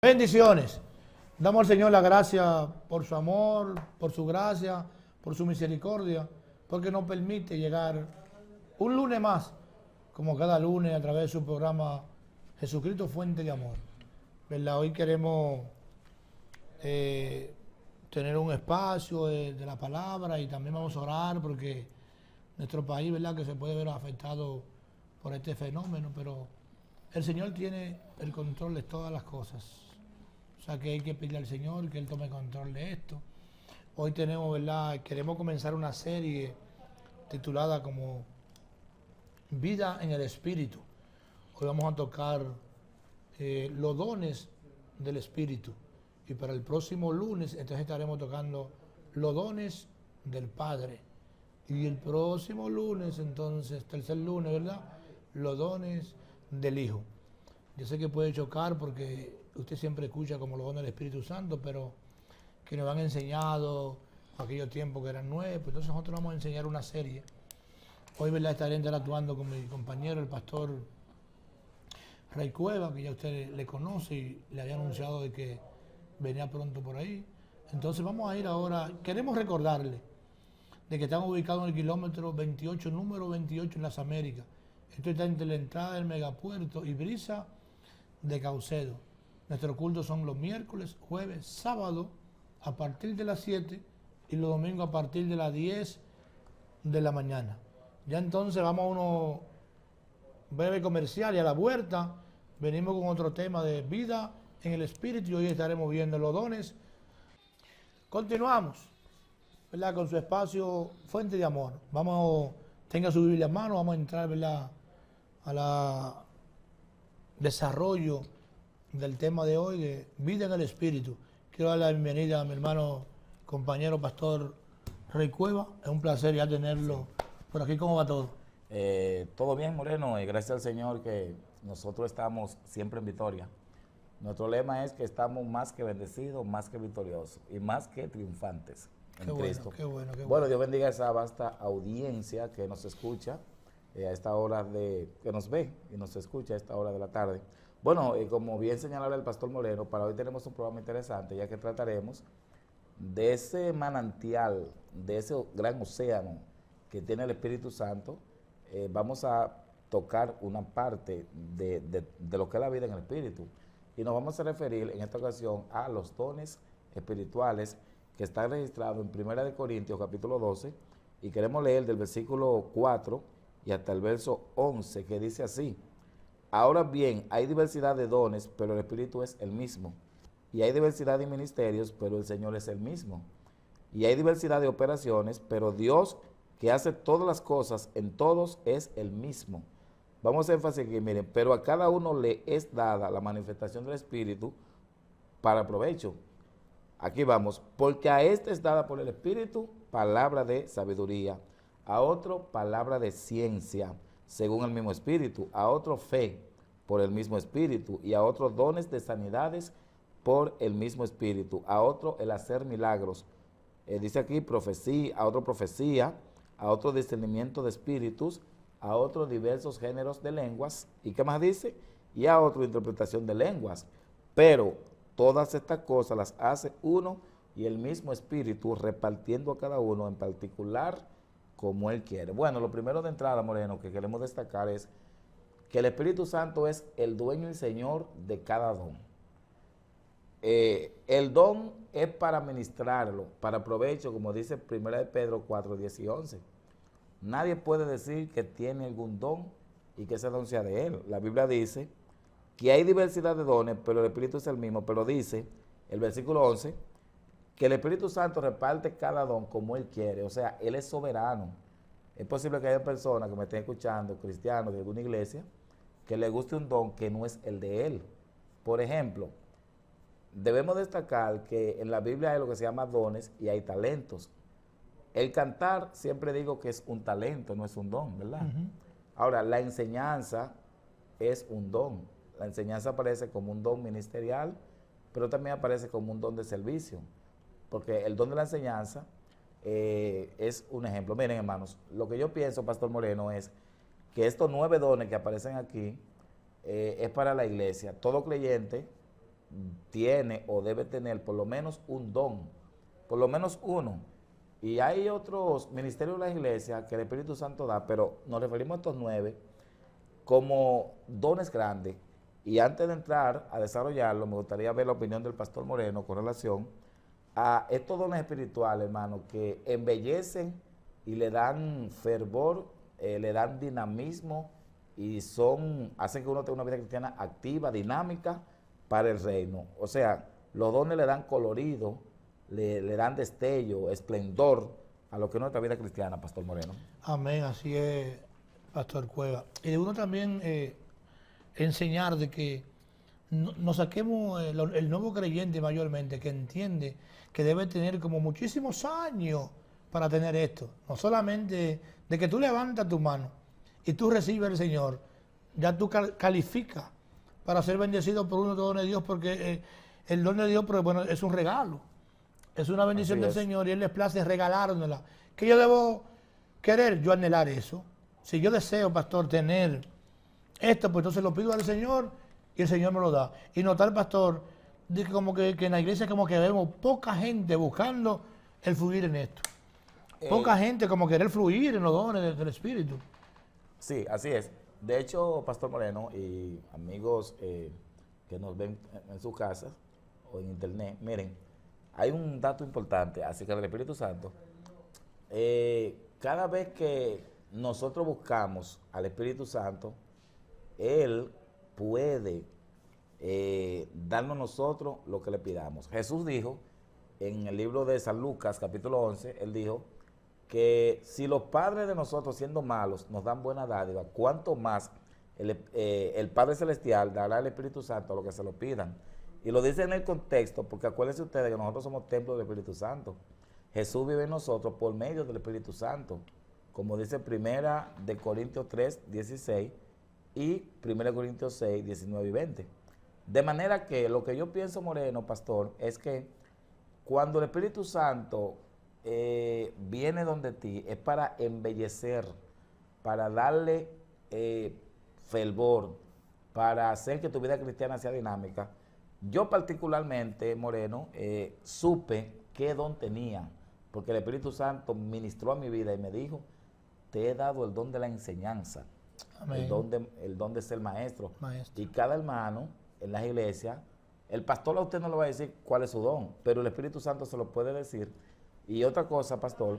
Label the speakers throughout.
Speaker 1: Bendiciones. Damos al Señor la gracia por su amor, por su gracia, por su misericordia, porque nos permite llegar un lunes más, como cada lunes, a través de su programa Jesucristo Fuente de Amor. ¿Verdad? Hoy queremos tener un espacio de la palabra y también vamos a orar porque nuestro país, ¿verdad?, que se puede ver afectado por este fenómeno, pero el Señor tiene el control de todas las cosas. O sea que hay que pedirle al Señor que Él tome control de esto. Hoy tenemos, ¿verdad?, queremos comenzar una serie titulada como Vida en el Espíritu. Hoy vamos a tocar los dones del Espíritu. Y para el próximo lunes, entonces estaremos tocando los dones del Padre. Y el próximo lunes, entonces, tercer lunes, ¿verdad?, los dones del Hijo. Yo sé que puede chocar porque usted siempre escucha como los dones del Espíritu Santo, pero que nos han enseñado aquellos tiempos que eran nuevos, pues entonces nosotros vamos a enseñar una serie. Hoy, ¿verdad?, estaré interactuando con mi compañero, el pastor Rey Cueva, que ya usted le conoce y le había anunciado de que venía pronto por ahí. Entonces vamos a ir ahora, queremos recordarle de que estamos ubicados en el kilómetro 28, número 28 en las Américas. Esto está entre la entrada del megapuerto y Brisa de Caucedo. Nuestros cultos son los miércoles, jueves, sábado a partir de las 7 y los domingos a partir de las 10 de la mañana. Ya entonces vamos a uno breve comercial y a la vuelta venimos con otro tema de vida en el Espíritu y hoy estaremos viendo los dones. Continuamos, ¿verdad?, con su espacio Fuente de Amor. Vamos, tenga su Biblia en mano, vamos a entrar, ¿verdad?, a la desarrollo del tema de hoy de vida en el Espíritu. Quiero dar la bienvenida a mi hermano, compañero pastor Rey Cueva. Es un placer ya tenerlo por aquí. ¿Cómo va todo?
Speaker 2: Todo bien, Moreno, y gracias al Señor que nosotros estamos siempre en victoria. Nuestro lema es que estamos más que bendecidos, más que victoriosos y más que triunfantes en Cristo.
Speaker 1: Qué bueno, qué
Speaker 2: Bueno,
Speaker 1: bueno.
Speaker 2: Dios bendiga a esa vasta audiencia que nos escucha a esta hora que nos ve y nos escucha a esta hora de la tarde. Bueno, como bien señalaba el pastor Moreno, para hoy tenemos un programa interesante, ya que trataremos de ese manantial, de ese gran océano que tiene el Espíritu Santo. Vamos a tocar una parte de lo que es la vida en el Espíritu. Y nos vamos a referir en esta ocasión a los dones espirituales que están registrados en 1 Corintios capítulo 12, y queremos leer del versículo 4 y hasta el verso 11, que dice así: ahora bien, hay diversidad de dones, pero el Espíritu es el mismo. Y hay diversidad de ministerios, pero el Señor es el mismo. Y hay diversidad de operaciones, pero Dios, que hace todas las cosas en todos, es el mismo. Vamos a énfasis aquí, miren, pero a cada uno le es dada la manifestación del Espíritu para provecho. Aquí vamos, porque a este es dada por el Espíritu palabra de sabiduría, a otro palabra de ciencia, según el mismo Espíritu, a otro fe por el mismo Espíritu, y a otros dones de sanidades por el mismo Espíritu, a otro el hacer milagros. Dice aquí profecía, a otro discernimiento de espíritus, a otros diversos géneros de lenguas, ¿y qué más dice? Y a otro interpretación de lenguas. Pero todas estas cosas las hace uno y el mismo Espíritu, repartiendo a cada uno en particular como Él quiere. Bueno, lo primero de entrada, Moreno, que queremos destacar es que el Espíritu Santo es el dueño y señor de cada don. El don es para ministrarlo, para provecho, como dice 1 de Pedro 4, 10 y 11. Nadie puede decir que tiene algún don y que ese don sea de él. La Biblia dice que hay diversidad de dones, pero el Espíritu es el mismo. Pero dice, el versículo 11, que el Espíritu Santo reparte cada don como Él quiere. O sea, Él es soberano. Es posible que haya personas que me estén escuchando, cristianos de alguna iglesia, que le guste un don que no es el de Él. Por ejemplo, debemos destacar que en la Biblia hay lo que se llama dones y hay talentos. El cantar, siempre digo que es un talento, no es un don, ¿verdad? Ahora, la enseñanza es un don. La enseñanza aparece como un don ministerial, pero también aparece como un don de servicio, porque el don de la enseñanza es un ejemplo. Miren, hermanos, lo que yo pienso, Pastor Moreno, es que estos 9 dones que aparecen aquí es para la iglesia. Todo creyente tiene o debe tener por lo menos un don, por lo menos uno. Y hay otros ministerios de la iglesia que el Espíritu Santo da, pero nos referimos a estos 9 como dones grandes. Y antes de entrar a desarrollarlo, me gustaría ver la opinión del pastor Moreno con relación a estos dones espirituales, hermano, que embellecen y le dan fervor, le dan dinamismo y hacen que uno tenga una vida cristiana activa, dinámica para el reino. O sea, los dones le dan colorido, le dan destello, esplendor a lo que es nuestra vida cristiana, pastor Moreno.
Speaker 1: Amén, así es, pastor Cueva. Y de uno también enseñar de que nos saquemos el nuevo creyente mayormente, que entiende que debe tener como muchísimos años para tener esto. No solamente de que tú levantas tu mano y tú recibes al Señor, ya tú calificas para ser bendecido por uno de los dones de Dios, porque el don de Dios, pero bueno, es un regalo. Es una bendición del Señor y Él les place regalárnosla. ¿Qué yo debo querer? Yo anhelar eso. Si yo deseo, pastor, tener esto, pues entonces lo pido al Señor y el Señor me lo da. Y notar, pastor, de que como que en la iglesia como que vemos poca gente buscando el fluir en esto. Poca gente como querer fluir en los dones del Espíritu.
Speaker 2: Sí, así es. De hecho, pastor Moreno y amigos que nos ven en sus casas o en internet, miren, hay un dato importante acerca del Espíritu Santo. Cada vez que nosotros buscamos al Espíritu Santo, Él puede darnos a nosotros lo que le pidamos. Jesús dijo en el libro de San Lucas, capítulo 11, Él dijo que si los padres de nosotros, siendo malos, nos dan buena dádiva, cuánto más el Padre Celestial dará el Espíritu Santo a los que se lo pidan. Y lo dice en el contexto, porque acuérdense ustedes que nosotros somos templo del Espíritu Santo. Jesús vive en nosotros por medio del Espíritu Santo, como dice 1 Corintios 3, 16 y 1 Corintios 6, 19 y 20. De manera que lo que yo pienso, Moreno, pastor, es que cuando el Espíritu Santo viene donde ti, es para embellecer, para darle fervor, para hacer que tu vida cristiana sea dinámica. Yo particularmente, Moreno, supe qué don tenía, porque el Espíritu Santo ministró a mi vida y me dijo, te he dado el don de la enseñanza, el don de ser maestro. Y cada hermano en las iglesias, el pastor a usted no le va a decir cuál es su don, pero el Espíritu Santo se lo puede decir. Y otra cosa, pastor,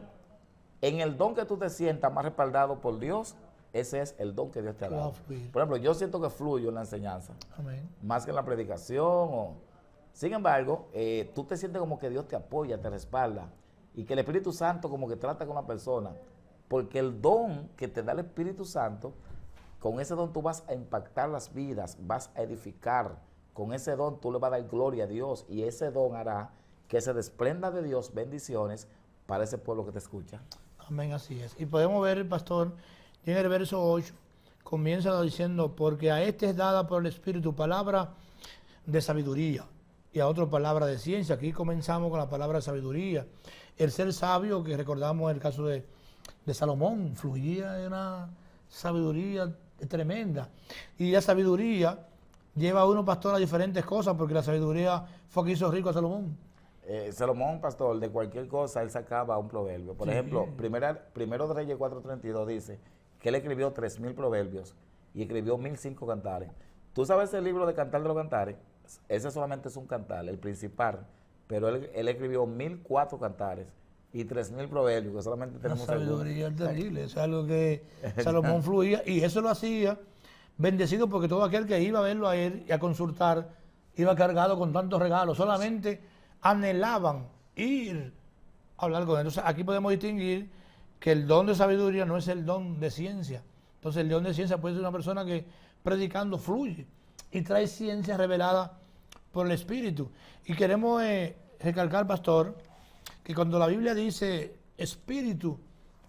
Speaker 2: en el don que tú te sientas más respaldado por Dios, ese es el don que Dios te ha dado. Por ejemplo, yo siento que fluyo en la enseñanza, más que en la predicación. Sin embargo, tú te sientes como que Dios te apoya, te respalda, y que el Espíritu Santo como que trata con una persona, porque el don que te da el Espíritu Santo, con ese don tú vas a impactar las vidas, vas a edificar. Con ese don tú le vas a dar gloria a Dios, y ese don hará que se desprenda de Dios bendiciones para ese pueblo que te escucha.
Speaker 1: Amén, así es. Y podemos ver, pastor, en el verso 8, comienza diciendo, porque a este es dada por el Espíritu palabra de sabiduría, y a otro palabra de ciencia. Aquí comenzamos con la palabra de sabiduría. El ser sabio, que recordamos el caso de Salomón, fluía en una sabiduría tremenda. Y la sabiduría lleva a uno, pastor, a diferentes cosas, porque la sabiduría fue que hizo rico a Salomón.
Speaker 2: Salomón, pastor, de cualquier cosa, él sacaba un proverbio. Por ejemplo, Primero de Reyes 4:32 dice que él escribió 3,000 proverbios y escribió 1,005 cantares. ¿Tú sabes el libro de Cantar de los Cantares? Ese solamente es un cantar, el principal, pero él escribió 1,004 cantares y 3,000 proverbios, que solamente tenemos
Speaker 1: una sabiduría terrible, es algo que Salomón fluía, y eso lo hacía bendecido, porque todo aquel que iba a verlo a él y a consultar, iba cargado con tantos regalos, solamente anhelaban ir a hablar con él. Entonces aquí podemos distinguir que el don de sabiduría no es el don de ciencia. Entonces el don de ciencia puede ser una persona que predicando fluye y trae ciencia revelada por el Espíritu. Y queremos recalcar, pastor, que cuando la Biblia dice Espíritu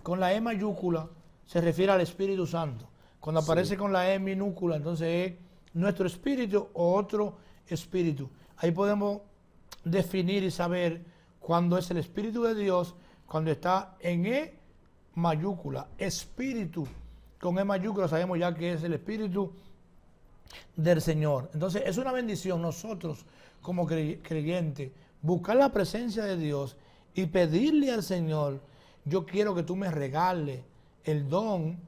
Speaker 1: con la E mayúscula, se refiere al Espíritu Santo. Cuando aparece con la E minúscula, entonces es nuestro espíritu o otro espíritu. Ahí podemos definir y saber cuándo es el Espíritu de Dios, cuando está en E mayúscula. Espíritu con E mayúscula, sabemos ya que es el Espíritu del Señor. Entonces es una bendición nosotros como creyentes buscar la presencia de Dios y pedirle al Señor, yo quiero que tú me regales el don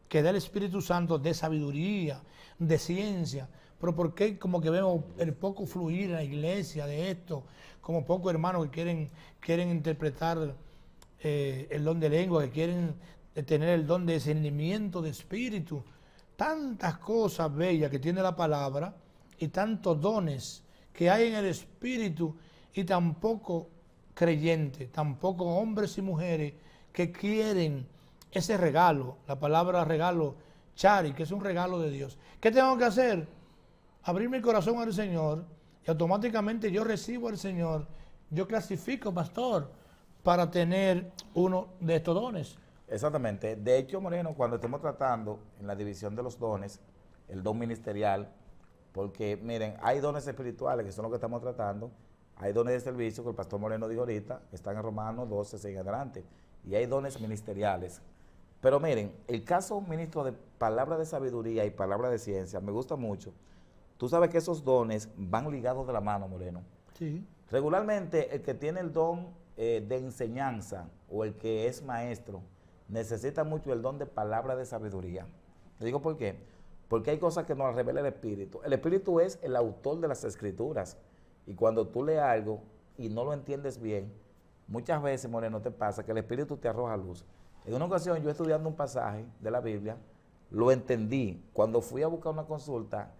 Speaker 1: que da el Espíritu Santo de sabiduría, de ciencia. Pero ¿por qué como que vemos el poco fluir en la iglesia de esto? Como pocos hermanos que quieren interpretar el don de lengua, que quieren tener el don de discernimiento de espíritu. Tantas cosas bellas que tiene la palabra y tantos dones que hay en el espíritu y tampoco creyentes, tampoco hombres y mujeres que quieren ese regalo, la palabra regalo, chari, que es un regalo de Dios. ¿Qué tengo que hacer? Abrir mi corazón al Señor y automáticamente yo recibo al Señor, yo clasifico, pastor, para tener uno de estos dones.
Speaker 2: Exactamente. De hecho, Moreno, cuando estemos tratando en la división de los dones, el don ministerial, porque miren, hay dones espirituales que son los que estamos tratando, hay dones de servicio que el pastor Moreno dijo ahorita, están en Romanos 12, sigue adelante, y hay dones ministeriales. Pero miren, el caso, ministro, de palabra de sabiduría y palabra de ciencia, me gusta mucho. Tú sabes que esos dones van ligados de la mano, Moreno.
Speaker 1: Sí.
Speaker 2: Regularmente, el que tiene el don de enseñanza o el que es maestro, necesita mucho el don de palabra de sabiduría. Te digo por qué. Porque hay cosas que nos revela el Espíritu. El Espíritu es el autor de las Escrituras. Y cuando tú lees algo y no lo entiendes bien, muchas veces, Moreno, te pasa que el Espíritu te arroja luz. En una ocasión, yo estudiando un pasaje de la Biblia, lo entendí. Cuando fui a buscar una consulta,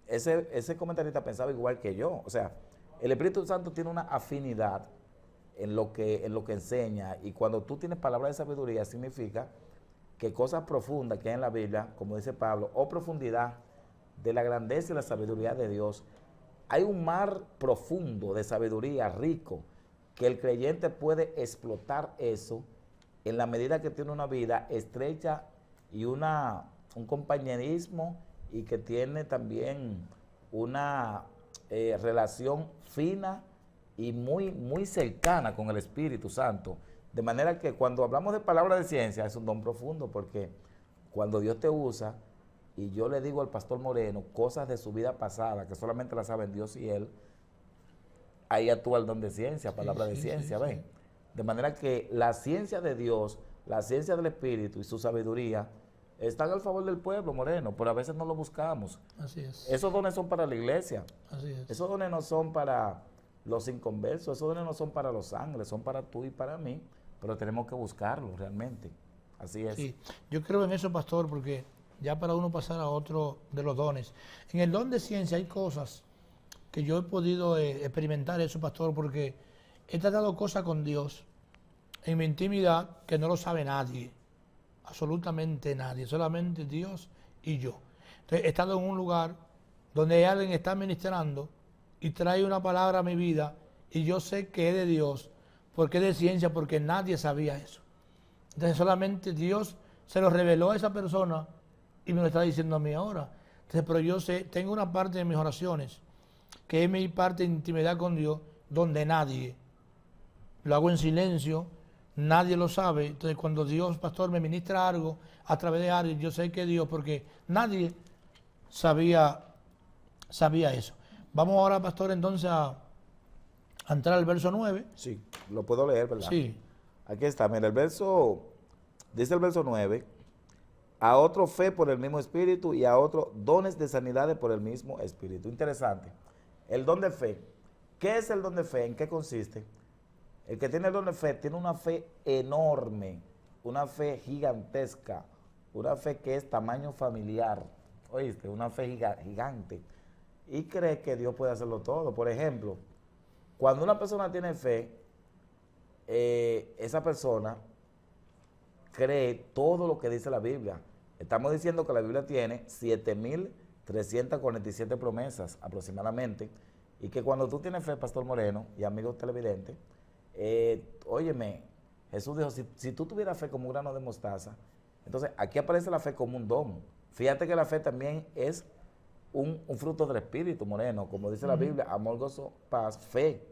Speaker 2: ese comentarista pensaba igual que yo. O sea, el Espíritu Santo tiene una afinidad en lo que enseña, y cuando tú tienes palabra de sabiduría significa que cosas profundas que hay en la Biblia, como dice Pablo, o profundidad de la grandeza y la sabiduría de Dios, hay un mar profundo de sabiduría rico que el creyente puede explotar eso en la medida que tiene una vida estrecha y un compañerismo, y que tiene también una relación fina y muy, muy cercana con el Espíritu Santo. De manera que cuando hablamos de palabra de ciencia es un don profundo, porque cuando Dios te usa y yo le digo al pastor Moreno cosas de su vida pasada que solamente las saben Dios y él, ahí actúa el don de ciencia, palabra de ciencia, ¿ven? Sí. De manera que la ciencia de Dios, la ciencia del Espíritu y su sabiduría están al favor del pueblo, Moreno, pero a veces no lo buscamos.
Speaker 1: Así es.
Speaker 2: Esos dones son para la iglesia.
Speaker 1: Así es.
Speaker 2: Esos dones no son para los inconversos, esos dones no son para los ángeles, son para tú y para mí, pero tenemos que buscarlos realmente. Así es.
Speaker 1: Sí, yo creo en eso, pastor, porque ya para uno pasar a otro de los dones. En el don de ciencia hay cosas que yo he podido experimentar eso, pastor, porque he tratado cosas con Dios en mi intimidad que no lo sabe nadie, absolutamente nadie, solamente Dios y yo. Entonces he estado en un lugar donde alguien está ministrando y trae una palabra a mi vida y yo sé que es de Dios, porque es de ciencia, porque nadie sabía eso. Entonces solamente Dios se lo reveló a esa persona y me lo está diciendo a mí ahora. Entonces, pero yo sé, tengo una parte de mis oraciones, que es mi parte de intimidad con Dios, donde nadie, lo hago en silencio, nadie lo sabe. Entonces cuando Dios, pastor, me ministra algo a través de alguien, yo sé que es Dios, porque nadie sabía eso. Vamos ahora, pastor, entonces a entrar al verso 9.
Speaker 2: Sí, lo puedo leer, ¿verdad?
Speaker 1: Sí.
Speaker 2: Aquí está, mira, dice el verso 9, a otro fe por el mismo Espíritu y a otro dones de sanidades por el mismo Espíritu. Interesante. El don de fe. ¿Qué es el don de fe? ¿En qué consiste? El que tiene el don de fe tiene una fe enorme, una fe gigantesca, una fe que es tamaño familiar, ¿oíste? Una fe gigante. Y cree que Dios puede hacerlo todo. Por ejemplo, cuando una persona tiene fe, esa persona cree todo lo que dice la Biblia. Estamos diciendo que la Biblia tiene 7.347 promesas aproximadamente, y que cuando tú tienes fe, Pastor Moreno y amigos televidentes, óyeme, Jesús dijo, si tú tuvieras fe como un grano de mostaza, entonces aquí aparece la fe como un don. Fíjate que la fe también es un fruto del Espíritu, Moreno, como dice la Biblia, amor, gozo, paz, fe.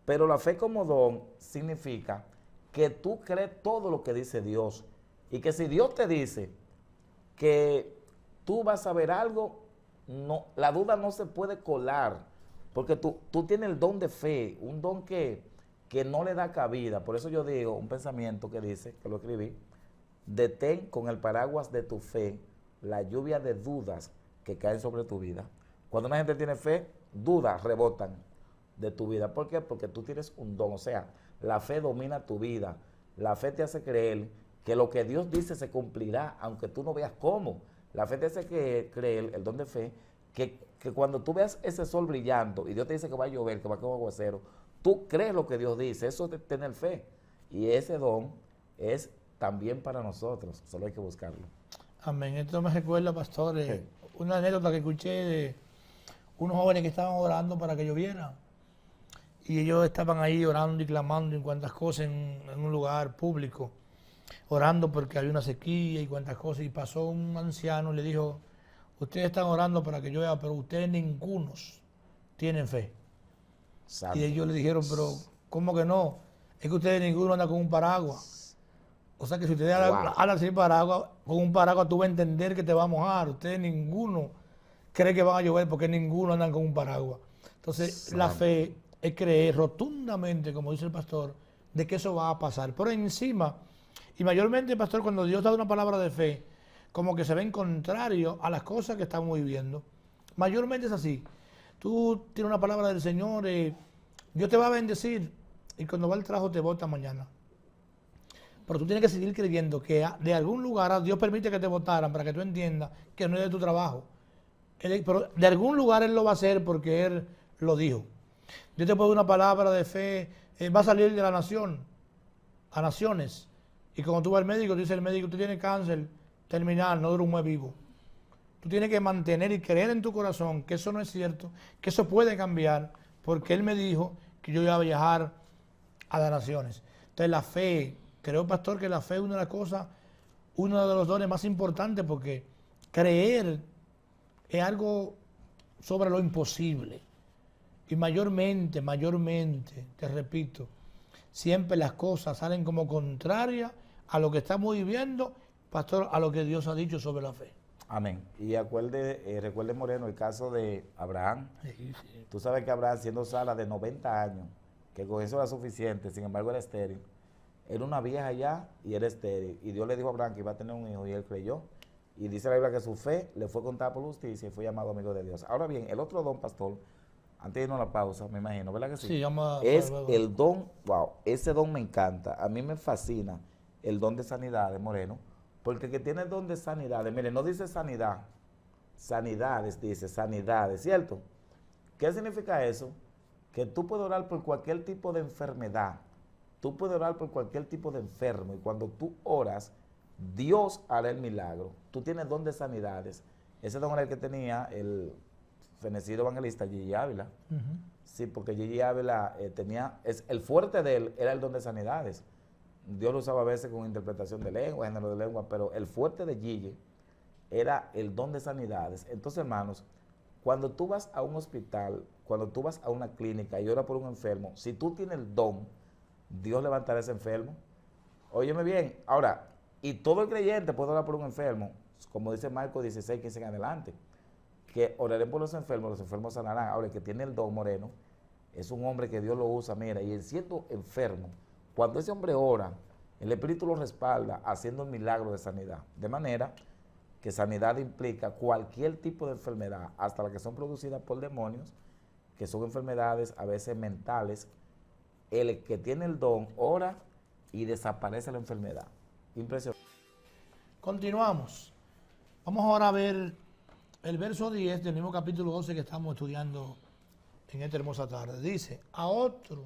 Speaker 2: Pero la fe como don significa que tú crees todo lo que dice Dios, y que si Dios te dice que tú vas a ver algo, no, la duda no se puede colar, porque tú tienes el don de fe, un don que no le da cabida. Por eso yo digo un pensamiento que dice, que lo escribí: detén con el paraguas de tu fe la lluvia de dudas que caen sobre tu vida. Cuando una gente tiene fe, dudas rebotan de tu vida. ¿Por qué? Porque tú tienes un don. O sea, la fe domina tu vida. La fe te hace creer que lo que Dios dice se cumplirá, aunque tú no veas cómo. La fe te hace creer, el don de fe, que cuando tú veas ese sol brillando y Dios te dice que va a llover, que va a caer un aguacero, tú crees lo que Dios dice. Eso es tener fe. Y ese don es también para nosotros. Solo hay que buscarlo.
Speaker 1: Amén. Esto me recuerda, pastor, una anécdota que escuché de unos jóvenes que estaban orando para que lloviera. Y ellos estaban ahí orando y clamando en cuantas cosas en un lugar público, orando porque había una sequía y cuantas cosas. Y pasó un anciano y le dijo: ustedes están orando para que llueva, pero ustedes ningunos tienen fe.
Speaker 2: Santo.
Speaker 1: Y ellos le dijeron: pero ¿cómo que no? Es que ustedes ninguno anda con un paraguas. O sea que si ustedes andan sin paraguas, con un paraguas tú vas a entender que te va a mojar. Ustedes ninguno cree que van a llover porque ninguno andan con un paraguas. Entonces
Speaker 2: Santo.
Speaker 1: la fe es creer rotundamente, como dice el pastor, de que eso va a pasar. Por encima, y mayormente, pastor, cuando Dios da una palabra de fe, como que se ven contrario a las cosas que estamos viviendo. Mayormente es así. Tú tienes una palabra del Señor, Dios te va a bendecir, y cuando va al trabajo te vota mañana. Pero tú tienes que seguir creyendo que de algún lugar Dios permite que te votaran para que tú entiendas que no es de tu trabajo. Pero de algún lugar Él lo va a hacer porque Él lo dijo. Dios te puede dar una palabra de fe, va a salir de la nación, a naciones. Y como tú vas al médico, dice el médico: tú tienes cáncer terminal, no dura un mes vivo. Tú tienes que mantener y creer en tu corazón que eso no es cierto, que eso puede cambiar, porque Él me dijo que yo iba a viajar a las naciones. Entonces la fe, creo, pastor, que la fe es una de las cosas, uno de los dones más importantes, porque creer es algo sobre lo imposible. Y mayormente, te repito, siempre las cosas salen como contrarias a lo que estamos viviendo, pastor, a lo que Dios ha dicho sobre la fe.
Speaker 2: Amén. Y recuerde, Moreno, el caso de Abraham.
Speaker 1: Sí.
Speaker 2: Tú sabes que Abraham, siendo Sara de 90 años, que con eso era suficiente, sin embargo era estéril, era una vieja ya y era estéril. Y Dios le dijo a Abraham que iba a tener un hijo y él creyó. Y dice la Biblia que su fe le fue contada por justicia y fue llamado amigo de Dios. Ahora bien, el otro don, pastor, antes de irnos a la pausa, me imagino, ¿verdad que sí?
Speaker 1: Sí,
Speaker 2: es el don, wow, ese don me encanta. A mí me fascina el don de sanidades, Moreno, porque el que tiene el don de sanidades, mire, no dice sanidad, sanidades, dice sanidades, ¿cierto? ¿Qué significa eso? Que tú puedes orar por cualquier tipo de enfermedad, tú puedes orar por cualquier tipo de enfermo, y cuando tú oras, Dios hará el milagro. Tú tienes don de sanidades. Ese don era el que tenía el fenecido evangelista Gigi Ávila. Sí, porque Gigi Ávila el fuerte de él era el don de sanidades. Dios lo usaba a veces con interpretación de lengua, género de lengua, pero el fuerte de Gigi era el don de sanidades. Entonces, hermanos, cuando tú vas a un hospital, cuando tú vas a una clínica y oras por un enfermo, si tú tienes el don, Dios levantará a ese enfermo. Óyeme bien, ahora, y todo el creyente puede orar por un enfermo, como dice Marcos 16, 15 en adelante, que oraré por los enfermos sanarán. Ahora, el que tiene el don, Moreno, es un hombre que Dios lo usa, mira, y siendo enfermo, cuando ese hombre ora, el Espíritu lo respalda haciendo el milagro de sanidad. De manera que sanidad implica cualquier tipo de enfermedad, hasta las que son producidas por demonios, que son enfermedades a veces mentales. El que tiene el don ora y desaparece la enfermedad. Impresionante.
Speaker 1: Continuamos. Vamos ahora a ver el verso 10 del mismo capítulo 12 que estamos estudiando en esta hermosa tarde. Dice: a otro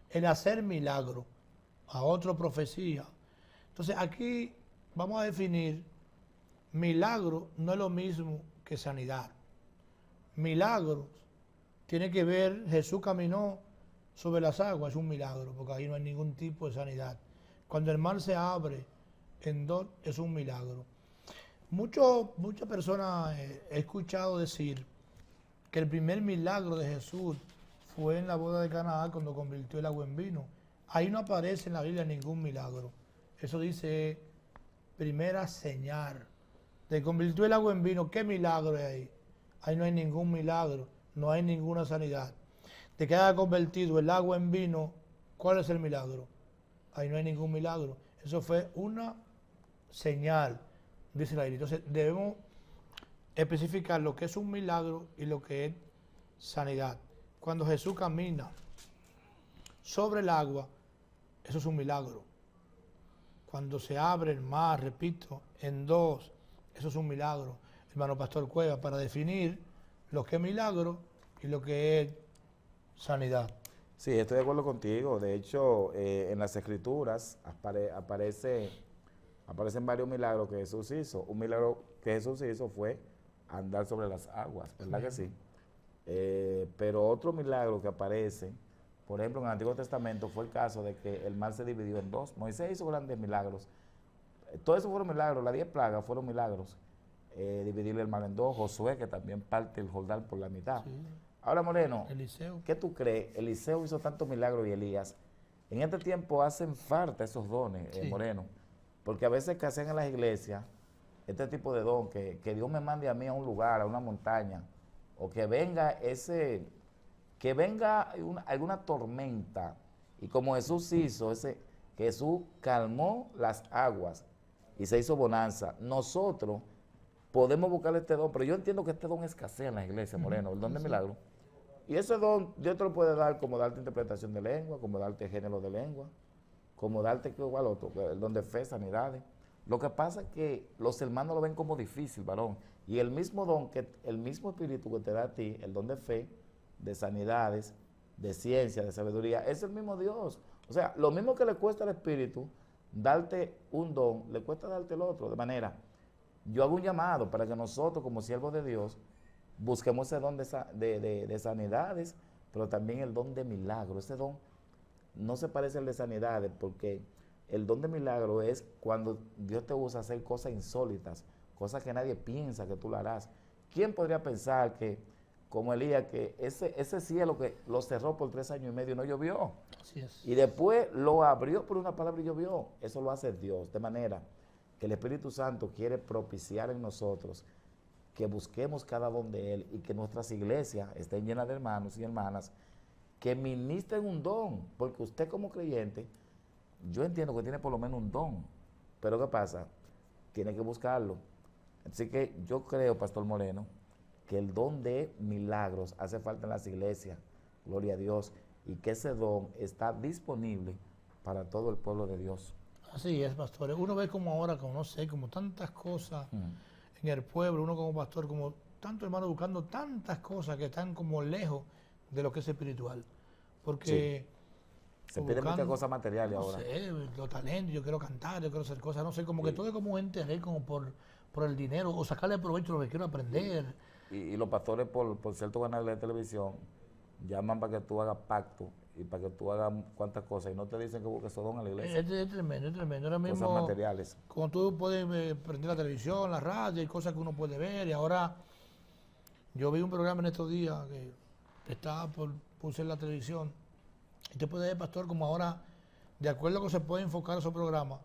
Speaker 1: el hacer milagro, a otro profecía. Entonces aquí vamos a definir: milagro no es lo mismo que sanidad. Milagros tiene que ver, Jesús caminó sobre las aguas, es un milagro, porque ahí no hay ningún tipo de sanidad. Cuando el mar se abre en dos, es un milagro. Muchas personas he escuchado decir que el primer milagro de Jesús fue en la boda de Caná, cuando convirtió el agua en vino. Ahí no aparece en la Biblia ningún milagro. Eso dice primera señal Te convirtió el agua en vino. ¿Qué milagro hay ahí? Ahí no hay ningún milagro, no hay ninguna sanidad. De que haya convertido el agua en vino, ¿cuál es el milagro? Ahí no hay ningún milagro. Eso fue una señal, dice la Biblia. Entonces debemos especificar lo que es un milagro y lo que es sanidad. Cuando Jesús camina sobre el agua, eso es un milagro. Cuando se abre el mar, repito, en dos, eso es un milagro. Hermano Pastor Cueva, para definir lo que es milagro y lo que es sanidad.
Speaker 2: Sí, estoy de acuerdo contigo. De hecho, en las Escrituras aparecen varios milagros que Jesús hizo. Un milagro que Jesús hizo fue andar sobre las aguas, ¿verdad que sí? Pero otro milagro que aparece, por ejemplo, en el Antiguo Testamento, fue el caso de que el mar se dividió en dos. Moisés hizo grandes milagros. Todos esos fueron milagros, las 10 plagas fueron milagros. Dividirle el mar en dos, Josué, que también parte el Jordán por la mitad. Sí. Ahora, Moreno,
Speaker 1: Eliseo.
Speaker 2: ¿Qué tú crees? Eliseo hizo tantos milagros y Elías. En este tiempo hacen falta esos dones, sí. Moreno, porque a veces que hacen en las iglesias este tipo de don, que Dios me mande a mí a un lugar, a una montaña, o que venga alguna tormenta, y como Jesús hizo, que Jesús calmó las aguas y se hizo bonanza. Nosotros podemos buscarle este don, pero yo entiendo que este don escasea en la iglesia, Moreno, el don de milagro. Y ese don Dios te lo puede dar como darte interpretación de lengua, como darte género de lengua, como darte igual otro, el don de fe, sanidades. Lo que pasa es que los hermanos lo ven como difícil, varón. Y el mismo don, el mismo espíritu que te da a ti, el don de fe, de sanidades, de ciencia, de sabiduría, es el mismo Dios. O sea, lo mismo que le cuesta al espíritu darte un don, le cuesta darte el otro. De manera, yo hago un llamado para que nosotros, como siervos de Dios, busquemos ese don de sanidades, pero también el don de milagro. Ese don no se parece al de sanidades, porque el don de milagro es cuando Dios te usa a hacer cosas insólitas, cosas que nadie piensa que tú lo harás. ¿Quién podría pensar que, como Elías, que ese cielo que lo cerró por 3 años y medio no llovió?
Speaker 1: Así es.
Speaker 2: Y después lo abrió por una palabra y llovió. Eso lo hace Dios, de manera que el Espíritu Santo quiere propiciar en nosotros que busquemos cada don de Él y que nuestras iglesias estén llenas de hermanos y hermanas que ministren un don, porque usted como creyente, yo entiendo que tiene por lo menos un don, pero ¿qué pasa? Tiene que buscarlo. Así que yo creo, Pastor Moreno, que el don de milagros hace falta en las iglesias, gloria a Dios, y que ese don está disponible para todo el pueblo de Dios.
Speaker 1: Así es, pastor. Uno ve como ahora, como no sé, como tantas cosas en el pueblo, uno como pastor, como tantos hermanos buscando tantas cosas que están como lejos de lo que es espiritual. Porque
Speaker 2: se piden muchas cosas materiales ahora.
Speaker 1: No sé, los talentos, yo quiero cantar, yo quiero hacer cosas, no sé, como que todo es como un interés, como por el dinero, o sacarle provecho a lo que quiero aprender.
Speaker 2: Y los pastores por ciertos canales de televisión llaman para que tú hagas pacto y para que tú hagas cuantas cosas y no te dicen que busques eso don a la iglesia.
Speaker 1: Es tremendo, es tremendo. Ahora mismo,
Speaker 2: cosas materiales.
Speaker 1: Como tú puedes prender la televisión, la radio, hay cosas que uno puede ver. Y ahora, yo vi un programa en estos días que estaba por ser la televisión. Y te puede ver, pastor, como ahora, de acuerdo a que se puede enfocar esos programas,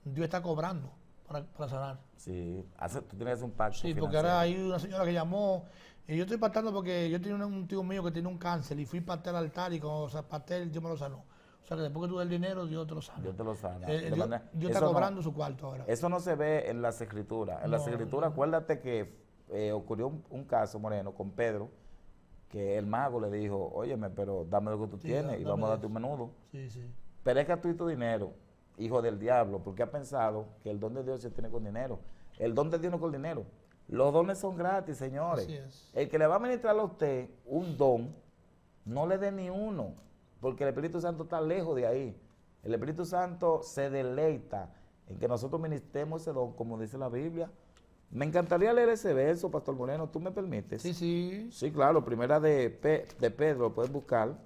Speaker 1: Dios está cobrando para sanar.
Speaker 2: Sí, tú tienes un pacto.
Speaker 1: Sí, porque ahora hay una señora que llamó. Y yo estoy pactando porque yo tenía un tío mío que tiene un cáncer y fui pacté al altar y cuando pacté, Dios me lo sanó. O sea que después que tú das el dinero, Dios te lo sana.
Speaker 2: Dios te lo sana.
Speaker 1: Dios está cobrando su cuarto ahora.
Speaker 2: Eso no se ve en las escrituras. En las escrituras, acuérdate que ocurrió un caso, Moreno, con Pedro, que el mago le dijo, óyeme, pero dame lo que tú tienes y vamos a darte un menudo.
Speaker 1: Sí, sí.
Speaker 2: Perezca tú y tu dinero, hijo del diablo, porque ha pensado que el don de Dios se tiene con dinero. El don de Dios no con dinero. Los dones son gratis, señores.
Speaker 1: Así es.
Speaker 2: El que le va a ministrar a usted un don, no le dé ni uno, porque el Espíritu Santo está lejos de ahí. El Espíritu Santo se deleita en que nosotros ministremos ese don, como dice la Biblia. Me encantaría leer ese verso, Pastor Moreno, ¿tú me permites?
Speaker 1: Sí, sí.
Speaker 2: Sí, claro, primera de Pedro, lo puedes buscar,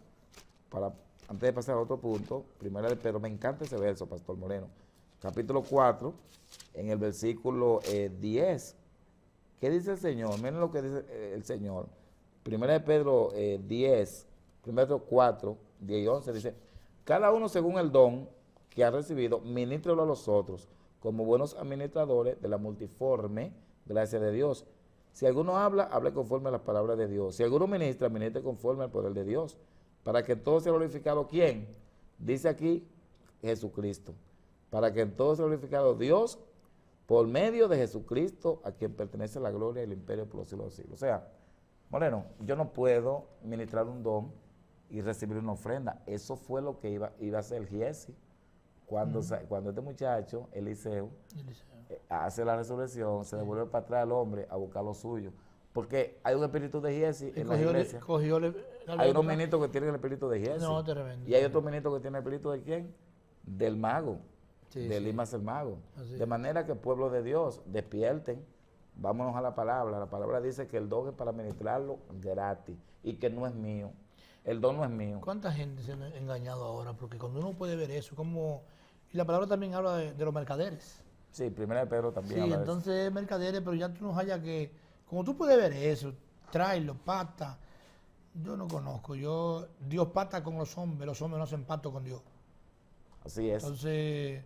Speaker 2: antes de pasar a otro punto. Primera de Pedro, me encanta ese verso, Pastor Moreno. Capítulo 4, en el versículo 10. ¿Qué dice el Señor? Miren lo que dice el Señor. Primera de Pedro 10, Pedro 4, 10 y 11 dice, cada uno según el don que ha recibido, ministrelo a los otros, como buenos administradores de la multiforme gracia de Dios. Si alguno habla, hable conforme a las palabras de Dios. Si alguno ministra, ministre conforme al poder de Dios. Para que en todo sea glorificado, ¿quién? Dice aquí Jesucristo. Para que en todo sea glorificado Dios por medio de Jesucristo, a quien pertenece la gloria y el imperio por los siglos de los siglos. O sea, Moreno, yo no puedo ministrar un don y recibir una ofrenda. Eso fue lo que iba a hacer Giesi. Cuando este muchacho, Eliseo, hace la resurrección, se devuelve para atrás al hombre a buscar lo suyo. Porque hay un espíritu de Giesi en la iglesia. Hay unos ministros que tienen el espíritu de Giesi.
Speaker 1: No, tremendo.
Speaker 2: Y hay otros ministros que tienen el espíritu de ¿quién? Del mago.
Speaker 1: Sí,
Speaker 2: de
Speaker 1: sí.
Speaker 2: Limas el mago.
Speaker 1: Así
Speaker 2: De
Speaker 1: es.
Speaker 2: manera que el pueblo de Dios despierten. Vámonos a la palabra. La palabra dice que el don es para ministrarlo gratis y que no es mío. El don no es mío.
Speaker 1: ¿Cuánta gente se ha engañado ahora? Porque cuando uno puede ver eso, como... Y la palabra también habla de los mercaderes.
Speaker 2: Sí, primera de Pedro también
Speaker 1: Sí,
Speaker 2: habla de
Speaker 1: entonces mercaderes, pero ya tú no hayas que... Como tú puedes ver eso, tráelo, pacta. Yo no conozco. Dios pacta con los hombres no hacen pacto con Dios.
Speaker 2: eso. Así es.
Speaker 1: Entonces,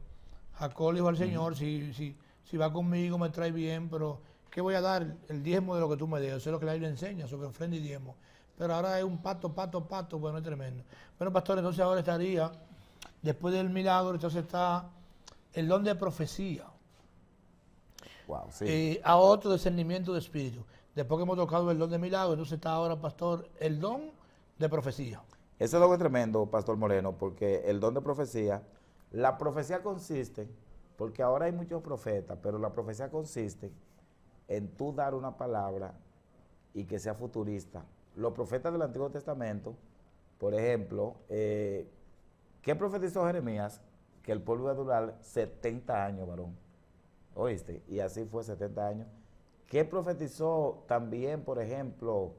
Speaker 1: Jacob le dijo al Señor, si va conmigo me trae bien, pero ¿qué voy a dar? El diezmo de lo que tú me des. Eso es lo que la Biblia enseña, sobre ofrenda y diezmo. Pero ahora es un pacto, bueno, es tremendo. Bueno, pastor, entonces ahora estaría, después del milagro, entonces está el don de profecía.
Speaker 2: Wow, sí.
Speaker 1: A otro discernimiento de espíritu. Después que hemos tocado el don de milagro, entonces está ahora, pastor, el don de profecía.
Speaker 2: Ese don es tremendo, Pastor Moreno, porque el don de profecía, la profecía consiste, porque ahora hay muchos profetas, pero la profecía consiste en tú dar una palabra y que sea futurista. Los profetas del Antiguo Testamento, por ejemplo, ¿qué profetizó Jeremías? Que el pueblo iba a durar 70 años, varón. ¿Oíste? Y así fue 70 años. ¿Qué profetizó también, por ejemplo,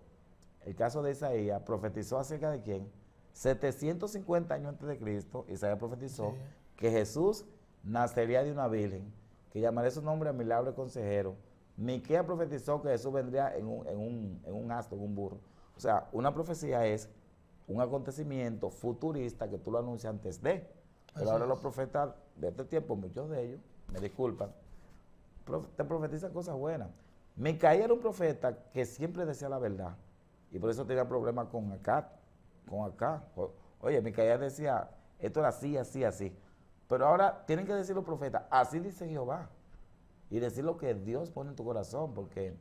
Speaker 2: el caso de Isaías? ¿Profetizó acerca de quién? 750 años antes de Cristo, Isaías profetizó que Jesús nacería de una virgen, que llamaría su nombre a milagro y consejero. Miqueas profetizó que Jesús vendría en un asno, en un burro. O sea, una profecía es un acontecimiento futurista que tú lo anuncias antes de. Pero ahora los profetas de este tiempo, muchos de ellos, me disculpan, te profetizan cosas buenas. Micaías era un profeta que siempre decía la verdad y por eso tenía problemas con Acab. Oye, Micaías decía, esto era así, así, así. Pero ahora tienen que decir los profetas, así dice Jehová. Y decir lo que Dios pone en tu corazón, porque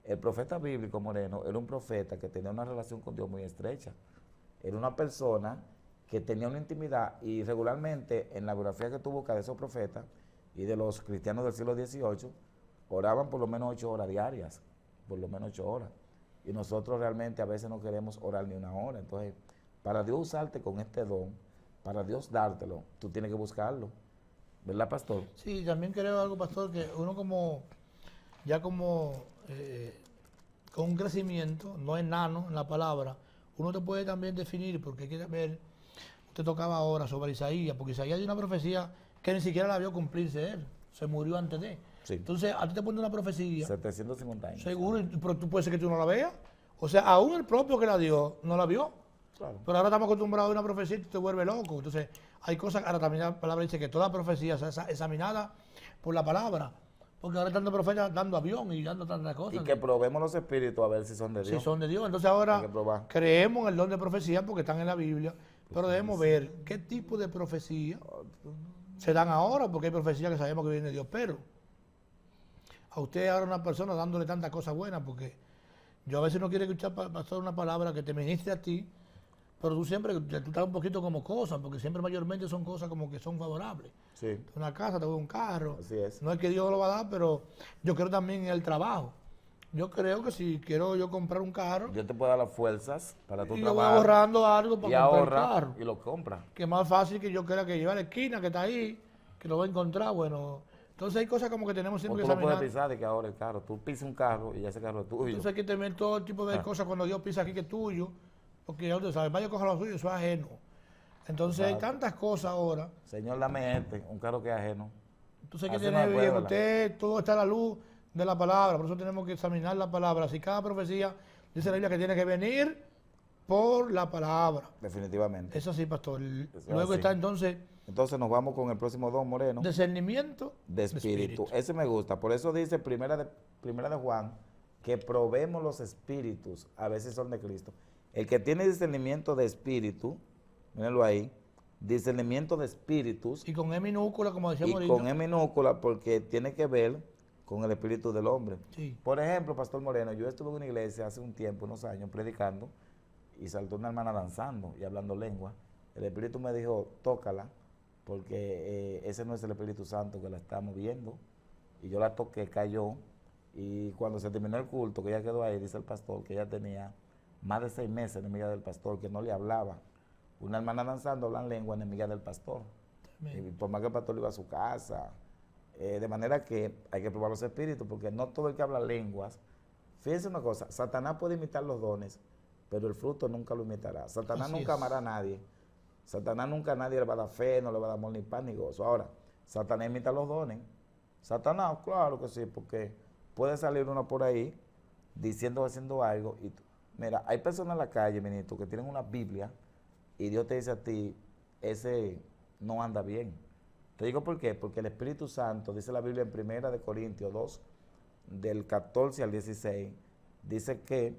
Speaker 2: el profeta bíblico Moreno era un profeta que tenía una relación con Dios muy estrecha. Era una persona que tenía una intimidad y regularmente en la biografía que tú buscas de esos profetas y de los cristianos del siglo XVIII, oraban por lo menos 8 horas diarias, por lo menos 8 horas. Y nosotros realmente a veces no queremos orar ni una hora. Entonces, para Dios usarte con este don, para Dios dártelo, tú tienes que buscarlo. ¿Verdad, pastor?
Speaker 1: Sí, también creo algo, pastor, que uno con un crecimiento, no enano en la palabra, uno te puede también definir, porque hay que ver, usted tocaba ahora sobre Isaías, porque Isaías dio una profecía que ni siquiera la vio cumplirse él, se murió antes de.
Speaker 2: Sí.
Speaker 1: Entonces, a ti te pone una profecía.
Speaker 2: 750 años.
Speaker 1: Seguro, pero tú puede ser que tú no la veas. O sea, aún el propio que la dio, no la vio.
Speaker 2: Claro.
Speaker 1: Pero ahora estamos acostumbrados a una profecía y te vuelve loco. Entonces, hay cosas, ahora también la palabra dice que toda profecía es examinada por la palabra. Porque ahora están los profetas dando avión y dando tantas cosas.
Speaker 2: Y que probemos los espíritus a ver si son de Dios.
Speaker 1: Si son de Dios. Entonces ahora
Speaker 2: Hay que probar.
Speaker 1: creemos en el don de profecía porque están en la Biblia. Pero debemos ver qué tipo de profecía se dan ahora, porque hay profecías que sabemos que vienen de Dios. Pero a usted ahora una persona dándole tantas cosas buenas, porque yo a veces no quiero escuchar pasar una palabra que te ministre a ti, pero tú siempre, tú estás un poquito como cosas, porque siempre mayormente son cosas como que son favorables.
Speaker 2: Sí.
Speaker 1: Una casa, te voy a un carro.
Speaker 2: Así es.
Speaker 1: No es que Dios lo va a dar, pero yo creo también en el trabajo. Yo creo que si quiero yo comprar un carro,
Speaker 2: Dios te puede dar las fuerzas para tu
Speaker 1: y yo voy
Speaker 2: trabajo.
Speaker 1: ahorrando algo
Speaker 2: Y
Speaker 1: para comprar el
Speaker 2: ahorra
Speaker 1: carro.
Speaker 2: y lo compra.
Speaker 1: Que es más fácil que yo crea que lleva a la esquina que está ahí, que lo va a encontrar. Bueno, entonces hay cosas como que tenemos
Speaker 2: O
Speaker 1: siempre
Speaker 2: tú
Speaker 1: que
Speaker 2: lo puedes
Speaker 1: examinar.
Speaker 2: pisar de que ahora el carro. Tú pisas un carro y ya ese carro es tuyo.
Speaker 1: Entonces hay que tener todo tipo de cosas cuando Dios pisa aquí que es tuyo, porque ya usted sabe, vaya a coger lo suyo, eso es ajeno. Entonces hay tantas cosas ahora.
Speaker 2: Señor, dame un carro que es ajeno.
Speaker 1: Entonces hay que
Speaker 2: Así no
Speaker 1: tener
Speaker 2: puede,
Speaker 1: bien,
Speaker 2: ¿verdad?
Speaker 1: usted, todo está a la luz de la palabra, por eso tenemos que examinar la palabra. Si cada profecía dice la Biblia que tiene que venir por la palabra.
Speaker 2: Definitivamente.
Speaker 1: Eso sí, pastor.
Speaker 2: Eso
Speaker 1: Luego
Speaker 2: así.
Speaker 1: está entonces
Speaker 2: Entonces nos vamos con el próximo don, Moreno.
Speaker 1: discernimiento
Speaker 2: De espíritu. Ese me gusta. Por eso dice primera de Juan que probemos los espíritus, a veces son de Cristo. El que tiene discernimiento de espíritu, mírenlo ahí, discernimiento de espíritus
Speaker 1: Y con E minúscula, como
Speaker 2: y
Speaker 1: decíamos
Speaker 2: con
Speaker 1: ahorita.
Speaker 2: E minúscula porque tiene que ver con el espíritu del hombre.
Speaker 1: Sí.
Speaker 2: Por ejemplo, Pastor Moreno, yo estuve en una iglesia hace un tiempo, unos años, predicando y saltó una hermana danzando y hablando lengua. El espíritu me dijo, tócala, porque ese no es el Espíritu Santo que la está moviendo. Y yo la toqué, cayó. Y cuando se terminó el culto, que ella quedó ahí, dice el pastor, que ella tenía más de 6 meses enemiga del pastor, que no le hablaba. Una hermana danzando habla en lengua enemiga del pastor. Y por más que el pastor iba a su casa. De manera que hay que probar los espíritus, porque no todo el que habla lenguas. Fíjense una cosa, Satanás puede imitar los dones, pero el fruto nunca lo imitará. Satanás
Speaker 1: Así
Speaker 2: nunca
Speaker 1: es.
Speaker 2: amará a nadie. Satanás nunca a nadie le va a dar fe, no le va a dar amor ni pan ni gozo. Ahora, Satanás imita los dones. Satanás, claro que sí, porque puede salir uno por ahí diciendo, haciendo algo. Mira, hay personas en la calle, ministro, que tienen una Biblia y Dios te dice a ti, ese no anda bien. Te digo por qué, porque el Espíritu Santo, dice la Biblia en 1 de Corintios 2, del 14 al 16, dice que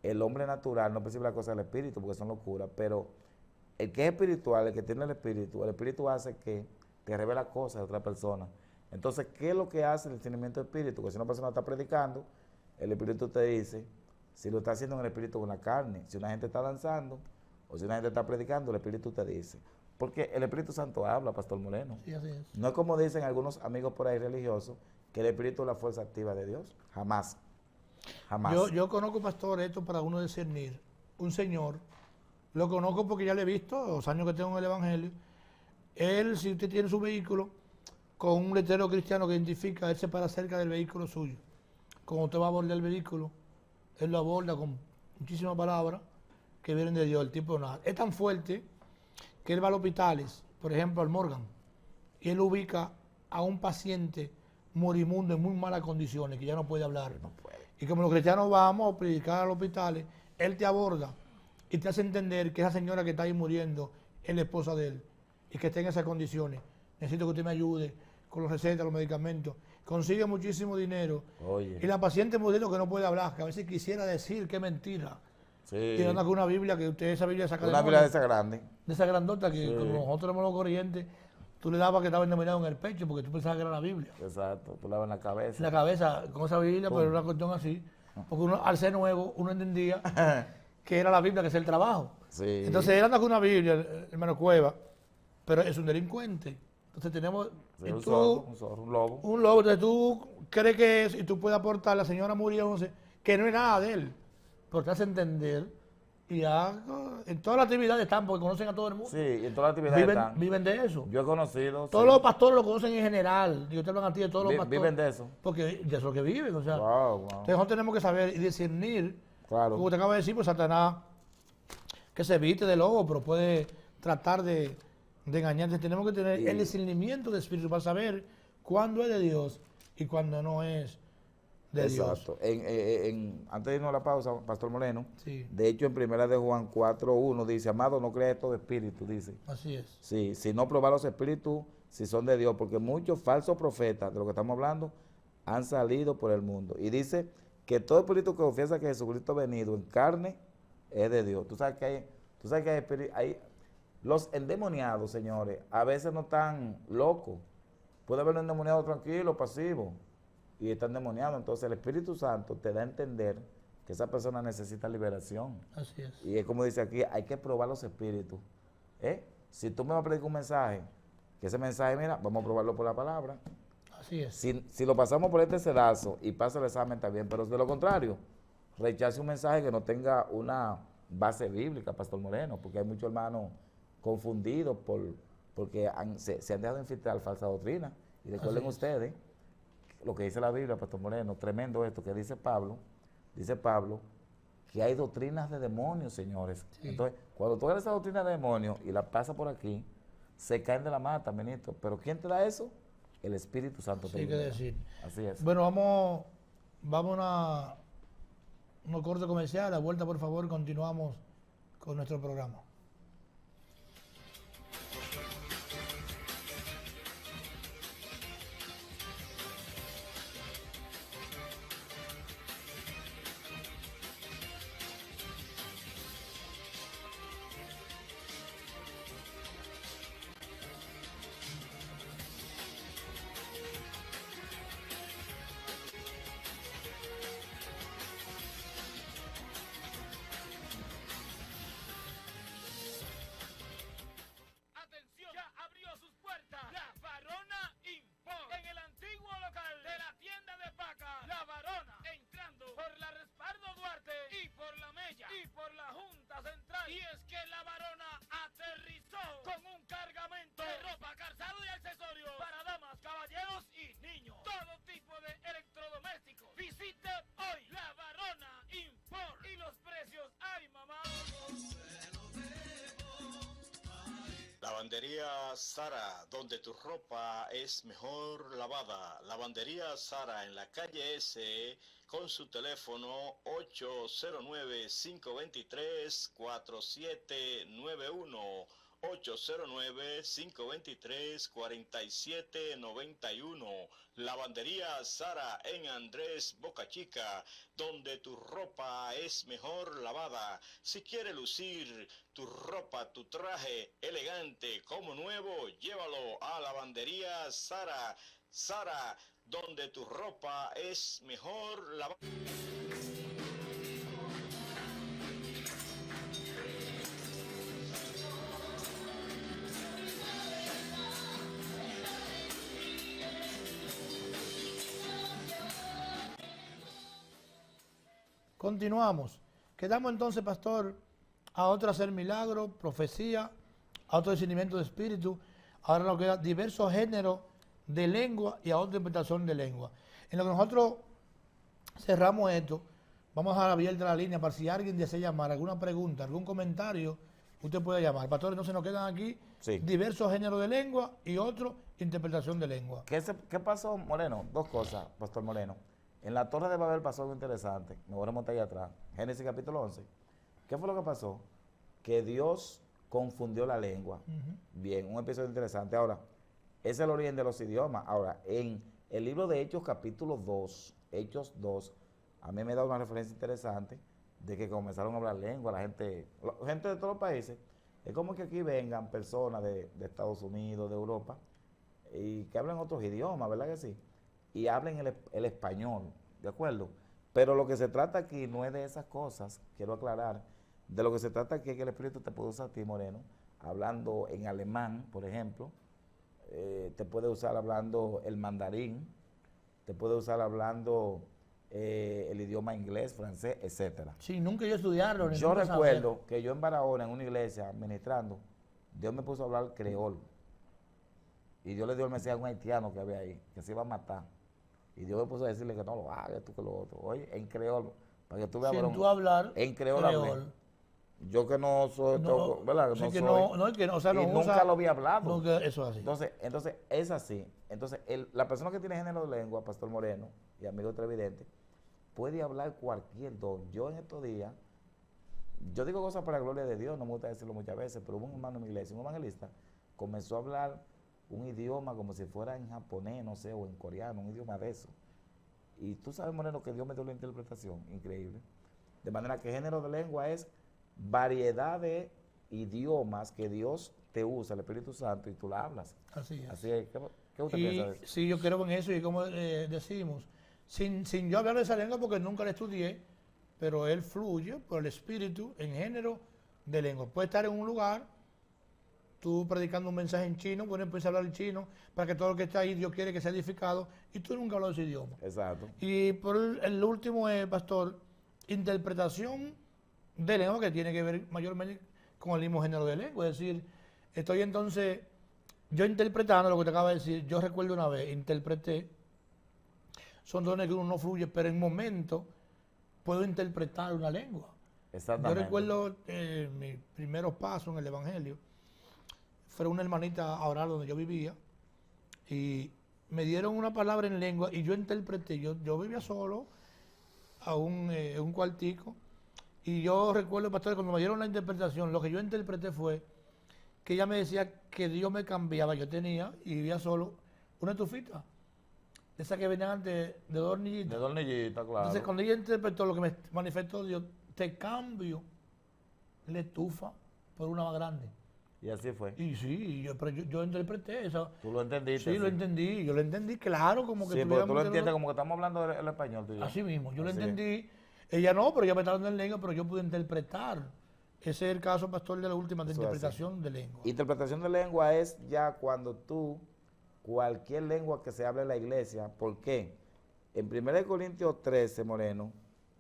Speaker 2: el hombre natural no percibe las cosas del Espíritu porque son locuras, pero el que es espiritual, el que tiene el Espíritu hace que te revela cosas de otra persona. Entonces, ¿qué es lo que hace el discernimiento del Espíritu? Que si una persona está predicando, el Espíritu te dice si lo está haciendo en el Espíritu o en la carne. Si una gente está danzando o si una gente está predicando, el Espíritu te dice. Porque el Espíritu Santo habla, Pastor Moreno.
Speaker 1: Sí, así es.
Speaker 2: No es como dicen algunos amigos por ahí religiosos, que el Espíritu es la fuerza activa de Dios. Jamás. Jamás.
Speaker 1: Yo conozco, pastor, esto para uno discernir. Un señor, lo conozco porque ya le he visto, los años que tengo en el Evangelio. Él, si usted tiene su vehículo, con un letrero cristiano que identifica, él se para cerca del vehículo suyo. Cuando usted va a abordar el vehículo, él lo aborda con muchísimas palabras que vienen de Dios. El tipo nada. Es tan fuerte que él va a los hospitales, por ejemplo al Morgan, y él ubica a un paciente moribundo en muy malas condiciones, que ya no puede hablar.
Speaker 2: No puede.
Speaker 1: Y como los cristianos vamos a predicar a los hospitales, él te aborda y te hace entender que esa señora que está ahí muriendo es la esposa de él y que está en esas condiciones. Necesito que usted me ayude con los recetas, los medicamentos. Consigue muchísimo dinero.
Speaker 2: Oye.
Speaker 1: Y la paciente muriendo que no puede hablar, que a veces quisiera decir que es mentira.
Speaker 2: Sí.
Speaker 1: Y anda con una Biblia, que usted esa Biblia saca
Speaker 2: Una Biblia de esa grande.
Speaker 1: de esa grandota que
Speaker 2: Sí.
Speaker 1: como nosotros tenemos los corrientes, tú le dabas que estaba endemoniado en el pecho porque tú pensabas que era la Biblia.
Speaker 2: Exacto. Tú la ves en la cabeza.
Speaker 1: En la cabeza con esa Biblia, pero era una cuestión así. Porque uno, al ser nuevo, uno entendía que era la Biblia, que es el trabajo.
Speaker 2: Sí.
Speaker 1: Entonces él anda con una Biblia, el hermano Cueva, pero es un delincuente. Entonces tenemos
Speaker 2: Sí,
Speaker 1: y
Speaker 2: un
Speaker 1: tú,
Speaker 2: zorro, un lobo.
Speaker 1: un lobo, entonces tú crees que es y tú puedes aportar, la señora murió, no sé, que no es nada de él, pero te hace entender y ya en todas las actividades están, porque conocen a todo el mundo.
Speaker 2: Sí, y en todas las actividades
Speaker 1: Viven,
Speaker 2: están.
Speaker 1: viven de eso.
Speaker 2: Yo he conocido.
Speaker 1: Todos
Speaker 2: sí.
Speaker 1: los pastores lo conocen en general. Yo te hablo a ti de todos los pastores.
Speaker 2: Viven de eso.
Speaker 1: Porque de eso es lo que viven, o sea.
Speaker 2: Wow, wow.
Speaker 1: Entonces nosotros tenemos que saber y discernir,
Speaker 2: Claro.
Speaker 1: como te acabo de decir, pues Satanás, que se viste de lobo, pero puede tratar de engañarte. Tenemos que tener
Speaker 2: Y-
Speaker 1: el discernimiento de espíritu para saber cuándo es de Dios y cuándo no es de Dios.
Speaker 2: Exacto. Antes de irnos a la pausa, Pastor Moreno,
Speaker 1: Sí,
Speaker 2: de hecho en 1 de Juan 4:1 dice, amado, no creas todo espíritu, dice.
Speaker 1: así es.
Speaker 2: Sí, si no probar los espíritus, si son de Dios, porque muchos falsos profetas, de lo que estamos hablando, han salido por el mundo. Y dice que todo espíritu que confiesa que Jesucristo ha venido en carne es de Dios. Tú sabes que hay los endemoniados, señores, a veces no están locos. Puede haber un endemoniado tranquilo, pasivo, y está endemoniado. Entonces el Espíritu Santo te da a entender que esa persona necesita liberación.
Speaker 1: Así es.
Speaker 2: Y es como dice aquí, hay que probar los espíritus. Si tú me vas a predicar un mensaje, que ese mensaje, mira, vamos a probarlo por la palabra.
Speaker 1: Así es.
Speaker 2: Si lo pasamos por este sedazo y pasa el examen, está bien, pero de lo contrario, rechace un mensaje que no tenga una base bíblica, Pastor Moreno, porque hay muchos hermanos confundidos porque se han dejado infiltrar falsa doctrina. Y recuerden
Speaker 1: Así es.
Speaker 2: ustedes lo que dice la Biblia, Pastor Moreno, tremendo esto que dice Pablo, que hay doctrinas de demonios, señores.
Speaker 1: Sí.
Speaker 2: Entonces, cuando tú agarras esa doctrina de demonios y la pasas por aquí, se caen de la mata, ministro. Pero ¿quién te da eso? El Espíritu Santo.
Speaker 1: Sí,
Speaker 2: te
Speaker 1: hay que
Speaker 2: libera.
Speaker 1: decir.
Speaker 2: Así es.
Speaker 1: Bueno, vamos a unos cortes comerciales. A la vuelta, por favor, continuamos con nuestro programa.
Speaker 3: Lavandería Sara, donde tu ropa es mejor lavada. Lavandería Sara en la calle S con su teléfono 809-523-4791. 809-523-4791. Lavandería Sara en Andrés Boca Chica, donde tu ropa es mejor lavada. Si quieres lucir tu ropa, tu traje elegante como nuevo, llévalo a Lavandería Sara. Sara, donde tu ropa es mejor lavada.
Speaker 1: Continuamos. Quedamos entonces, pastor, a otro hacer milagro, profecía, a otro discernimiento de espíritu. Ahora nos queda diversos géneros de lengua y a otra interpretación de lengua. En lo que nosotros cerramos esto, vamos a dejar abierta la línea para si alguien desea llamar, alguna pregunta, algún comentario, usted puede llamar. Pastor, entonces nos quedan aquí diversos géneros de lengua y otro interpretación de lengua.
Speaker 2: ¿Qué pasó, Moreno? Dos cosas, Pastor Moreno. En la Torre de Babel pasó algo interesante. Me voy a remontar allá atrás. Génesis capítulo 11. ¿Qué fue lo que pasó? Que Dios confundió la lengua. Bien, un episodio interesante. Ahora, es el origen de los idiomas. Ahora, en el libro de Hechos capítulo 2, Hechos 2, a mí me da una referencia interesante de que comenzaron a hablar lengua, la gente de todos los países. Es como que aquí vengan personas de Estados Unidos, de Europa, y que hablan otros idiomas, ¿verdad que sí? Y hablen el español, ¿de acuerdo? Pero lo que se trata aquí no es de esas cosas, quiero aclarar. De lo que se trata aquí es que el Espíritu te puede usar a ti, Moreno, hablando en alemán, por ejemplo, te puede usar hablando el mandarín, te puede usar hablando el idioma inglés, francés, etcétera.
Speaker 1: Sí, nunca yo estudiarlo.
Speaker 2: Yo recuerdo que yo en Barahona, en una iglesia, administrando, Dios me puso a hablar creol. Y Dios le dio el mensaje a un haitiano que había ahí, que se iba a matar. Y Dios me puso a decirle que no lo haga, esto que lo otro. Oye, en creol, para que tú veas.
Speaker 1: Sin tú hablar
Speaker 2: en creol. Hablé. Yo que no soy,
Speaker 1: no,
Speaker 2: ¿verdad?
Speaker 1: Sí,
Speaker 2: no
Speaker 1: que
Speaker 2: soy,
Speaker 1: no, que no, o sea, no
Speaker 2: y nunca
Speaker 1: usa,
Speaker 2: lo había hablado.
Speaker 1: Nunca, eso es así.
Speaker 2: Entonces, es así. Entonces, la persona que tiene género de lengua, Pastor Moreno y amigo televidente, puede hablar cualquier don. Yo en estos días, yo digo cosas para la gloria de Dios, no me gusta decirlo muchas veces, pero hubo un hermano en mi iglesia, un evangelista, comenzó a hablar un idioma como si fuera en japonés, no sé, o en coreano, un idioma de eso. Y tú sabes, Moreno, que Dios me dio la interpretación, increíble. De manera que género de lengua es variedad de idiomas que Dios te usa, el Espíritu Santo, y tú la hablas.
Speaker 1: Así es.
Speaker 2: Así es. ¿Qué usted piensa de eso?
Speaker 1: Sí, yo creo en eso, y como decimos, sin yo hablar de esa lengua porque nunca la estudié, pero él fluye por el Espíritu en género de lengua. Puede estar en un lugar, tú predicando un mensaje en chino, bueno, empiezas a hablar en chino, para que todo lo que está ahí, Dios quiere que sea edificado, y tú nunca hablas ese idioma.
Speaker 2: Exacto.
Speaker 1: Y por el último, pastor, interpretación de lengua, que tiene que ver mayormente con el mismo género de lengua. Es decir, estoy entonces, yo interpretando lo que te acabo de decir, yo recuerdo una vez, interpreté, son dones que uno no fluye, pero en momentos puedo interpretar una lengua.
Speaker 2: Exactamente.
Speaker 1: Yo recuerdo mis primeros pasos en el Evangelio, fue una hermanita a orar donde yo vivía, y me dieron una palabra en lengua, y yo interpreté, yo vivía solo, a un cuartico, Y yo recuerdo, pastor, cuando me dieron la interpretación, lo que yo interpreté fue que ella me decía que Dios me cambiaba. Yo tenía y vivía solo una estufita, de esas que venían antes de dos hornillitas.
Speaker 2: De dornillita, claro.
Speaker 1: Entonces, cuando ella interpretó lo que me manifestó Dios, te cambio la estufa por una más grande.
Speaker 2: Y así fue.
Speaker 1: Y sí, pero yo interpreté eso.
Speaker 2: Tú lo entendiste.
Speaker 1: Sí, lo entendí. Yo lo entendí, claro, como que
Speaker 2: Sí, porque tú lo
Speaker 1: tuviéramos
Speaker 2: entiendes como que estamos hablando el español. Tú y yo.
Speaker 1: así mismo, yo lo
Speaker 2: Así.
Speaker 1: entendí. Ella no, pero ella me está hablando en lengua, pero yo pude interpretar. Ese es el caso, pastor, de la última de
Speaker 2: Eso es así.
Speaker 1: interpretación de lengua.
Speaker 2: Interpretación de lengua es ya cuando tú, cualquier lengua que se hable en la iglesia, ¿por qué? En 1 Corintios 13, Moreno,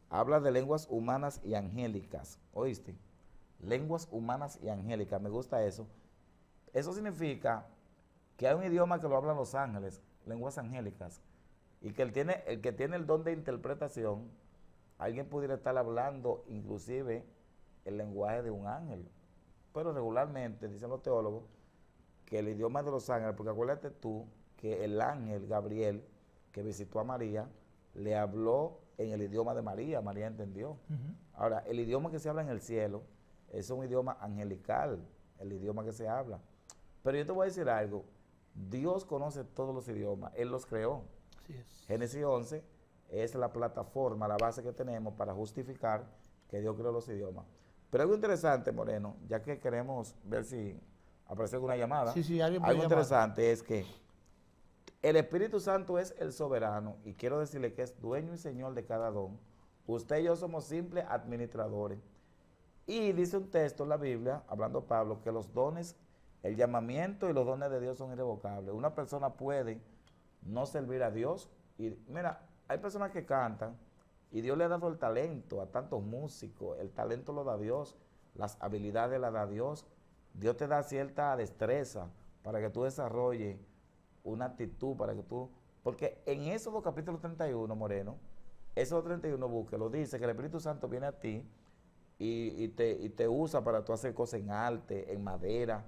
Speaker 2: habla de lenguas humanas y angélicas, ¿oíste? Lenguas humanas y angélicas, me gusta eso. Eso significa que hay un idioma que lo hablan los ángeles, lenguas angélicas, y que el que tiene el don de interpretación, alguien pudiera estar hablando inclusive el lenguaje de un ángel. Pero regularmente, dicen los teólogos, que el idioma de los ángeles, porque acuérdate tú que el ángel Gabriel, que visitó a María, le habló en el idioma de María, María entendió. Ahora, el idioma que se habla en el cielo es un idioma angelical, el idioma que se habla. Pero yo te voy a decir algo, Dios conoce todos los idiomas, Él los creó.
Speaker 1: Así es.
Speaker 2: Génesis 11 es la plataforma, la base que tenemos para justificar que Dios creó los idiomas. Pero algo interesante, Moreno, ya que queremos ver si aparece alguna llamada,
Speaker 1: Sí, alguien puede
Speaker 2: algo
Speaker 1: llamar.
Speaker 2: interesante es que el Espíritu Santo es el soberano y quiero decirle que es dueño y señor de cada don. Usted y yo somos simples administradores. Y dice un texto en la Biblia, hablando Pablo, que los dones, el llamamiento y los dones de Dios son irrevocables. Una persona puede no servir a Dios. Y mira, hay personas que cantan y Dios le ha dado el talento a tantos músicos. El talento lo da Dios, las habilidades las da Dios. Dios te da cierta destreza para que tú desarrolles una actitud, para que tú... Porque en Éxodo capítulo 31, Moreno, Éxodo 31, búsquelo, dice que el Espíritu Santo viene a ti y te usa para tú hacer cosas en arte, en madera.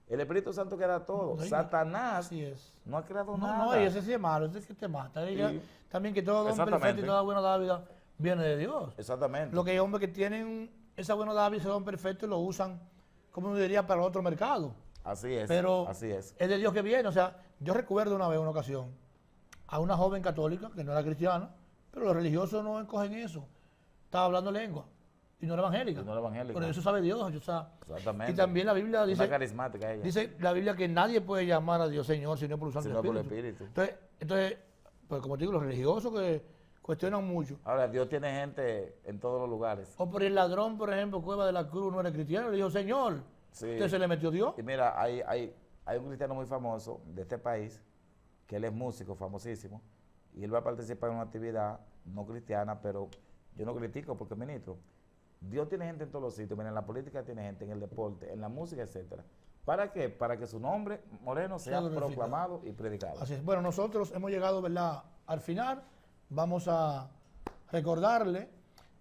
Speaker 2: El Espíritu Santo queda todo.
Speaker 1: No,
Speaker 2: Satanás
Speaker 1: así es.
Speaker 2: no ha creado
Speaker 1: No,
Speaker 2: nada.
Speaker 1: no, y ese sí es malo, ese sí te mata.
Speaker 2: Sí.
Speaker 1: También que todo don
Speaker 2: Exactamente.
Speaker 1: perfecto y toda buena dávida viene de Dios.
Speaker 2: Exactamente.
Speaker 1: Lo que hay hombres que tienen esa buena dávida, ese don perfecto y lo usan, como uno diría, para otro mercado.
Speaker 2: Así es,
Speaker 1: Pero
Speaker 2: así es.
Speaker 1: de Dios que viene. O sea, yo recuerdo una vez, una ocasión, a una joven católica que no era cristiana, pero los religiosos no escogen eso. Estaba hablando lengua y no era evangélica.
Speaker 2: Y no era evangélica.
Speaker 1: Pero eso sabe Dios. O sea,
Speaker 2: Exactamente.
Speaker 1: y también la Biblia
Speaker 2: Una
Speaker 1: dice,
Speaker 2: carismática ella.
Speaker 1: dice la Biblia que nadie puede llamar a Dios Señor sino por el Santo
Speaker 2: Sino por el
Speaker 1: Espíritu.
Speaker 2: Espíritu.
Speaker 1: Entonces, pues como te digo, los religiosos que cuestionan mucho.
Speaker 2: Ahora, Dios tiene gente en todos los lugares.
Speaker 1: O por el ladrón, por ejemplo, Cueva de la Cruz no era cristiano, le dijo, Señor,
Speaker 2: Sí.
Speaker 1: ¿usted se le metió Dios?
Speaker 2: Y mira, hay un cristiano muy famoso de este país, que él es músico famosísimo, y él va a participar en una actividad no cristiana, pero yo no critico porque es ministro. Dios tiene gente en todos los sitios, mira, en la política tiene gente, en el deporte, en la música, etcétera. ¿Para qué? Para que su nombre, Moreno, sea
Speaker 1: glorificado.
Speaker 2: proclamado y predicado.
Speaker 1: Así es. Bueno, nosotros hemos llegado, ¿verdad?, al final. Vamos a recordarle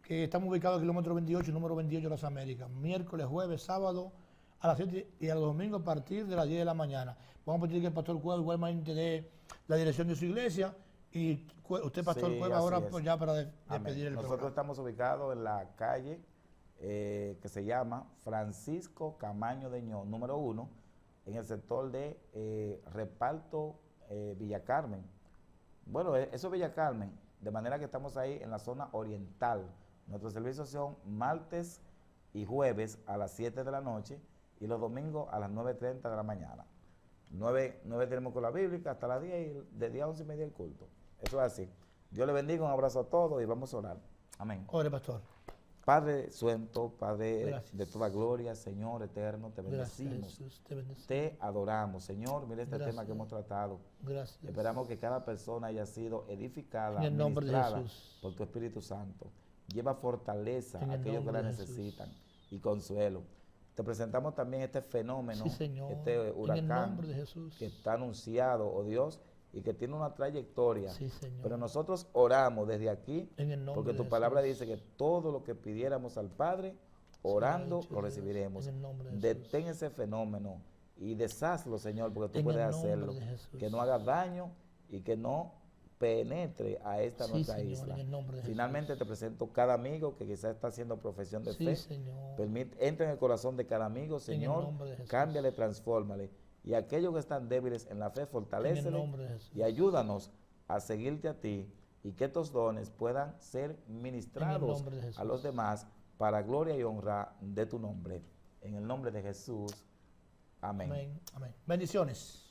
Speaker 1: que estamos ubicados en el kilómetro 28, número 28 de las Américas. Miércoles, jueves, sábado a las 7 y a los domingos a partir de las 10 de la mañana. Vamos a pedir que el pastor Cueva igualmente dé la dirección de su iglesia. Y usted, pastor
Speaker 2: Sí,
Speaker 1: Cueva,
Speaker 2: así
Speaker 1: ahora
Speaker 2: es.
Speaker 1: pues, ya para
Speaker 2: Amén.
Speaker 1: despedir el
Speaker 2: Nosotros
Speaker 1: programa.
Speaker 2: estamos ubicados en la calle que se llama Francisco Camaño de Ño, número 1, en el sector de Reparto Villa Carmen. Bueno, eso es Villa Carmen, de manera que estamos ahí en la zona oriental. Nuestros servicios son martes y jueves a las 7 de la noche y los domingos a las 9:30 de la mañana. 9 tenemos con la bíblica hasta las 10 y de 10 a 11:30 el culto. Eso es así. Dios le bendiga, un abrazo a todos y vamos a orar. Amén.
Speaker 1: Ore, pastor.
Speaker 2: Padre Santo, Padre
Speaker 1: Gracias.
Speaker 2: de toda gloria, Señor eterno, te
Speaker 1: Gracias,
Speaker 2: bendecimos,
Speaker 1: Jesús. Te bendecimos.
Speaker 2: te adoramos. Señor, mira este
Speaker 1: Gracias.
Speaker 2: tema que hemos tratado.
Speaker 1: Gracias.
Speaker 2: Esperamos que cada persona haya sido edificada,
Speaker 1: En el nombre de
Speaker 2: ministrada
Speaker 1: Jesús.
Speaker 2: por tu Espíritu Santo. Lleva fortaleza
Speaker 1: En
Speaker 2: a
Speaker 1: el
Speaker 2: aquellos que la
Speaker 1: nombre de Jesús.
Speaker 2: necesitan y consuelo. Te presentamos también este fenómeno,
Speaker 1: Sí, Señor.
Speaker 2: este
Speaker 1: En el
Speaker 2: huracán
Speaker 1: nombre de Jesús.
Speaker 2: que está anunciado, oh Dios, y que tiene una trayectoria.
Speaker 1: Sí, Señor.
Speaker 2: Pero nosotros oramos desde aquí,
Speaker 1: En el nombre
Speaker 2: porque tu
Speaker 1: de
Speaker 2: palabra
Speaker 1: Jesús.
Speaker 2: dice que todo lo que pidiéramos al Padre, orando,
Speaker 1: hecho,
Speaker 2: lo
Speaker 1: Dios,
Speaker 2: recibiremos.
Speaker 1: en el nombre de
Speaker 2: Detén ese fenómeno y deshazlo, Señor, porque tú
Speaker 1: En
Speaker 2: puedes
Speaker 1: el nombre
Speaker 2: hacerlo.
Speaker 1: de Jesús.
Speaker 2: Que no haga daño y que no penetre a esta
Speaker 1: Sí,
Speaker 2: nuestra
Speaker 1: Señor,
Speaker 2: isla.
Speaker 1: en el nombre de
Speaker 2: Finalmente te presento cada amigo que quizás está haciendo profesión de
Speaker 1: Sí,
Speaker 2: fe.
Speaker 1: Señor.
Speaker 2: Entra en el corazón de cada amigo, Señor,
Speaker 1: nombre de Jesús.
Speaker 2: cámbiale, transfórmale. Y aquellos que están débiles en la fe, fortalécele
Speaker 1: nombre de Jesús.
Speaker 2: y ayúdanos a seguirte a ti y que estos dones puedan ser ministrados
Speaker 1: nombre de Jesús.
Speaker 2: a los demás para gloria y honra de tu nombre. En el nombre de Jesús. Amén.
Speaker 1: Amén. Amén. Bendiciones.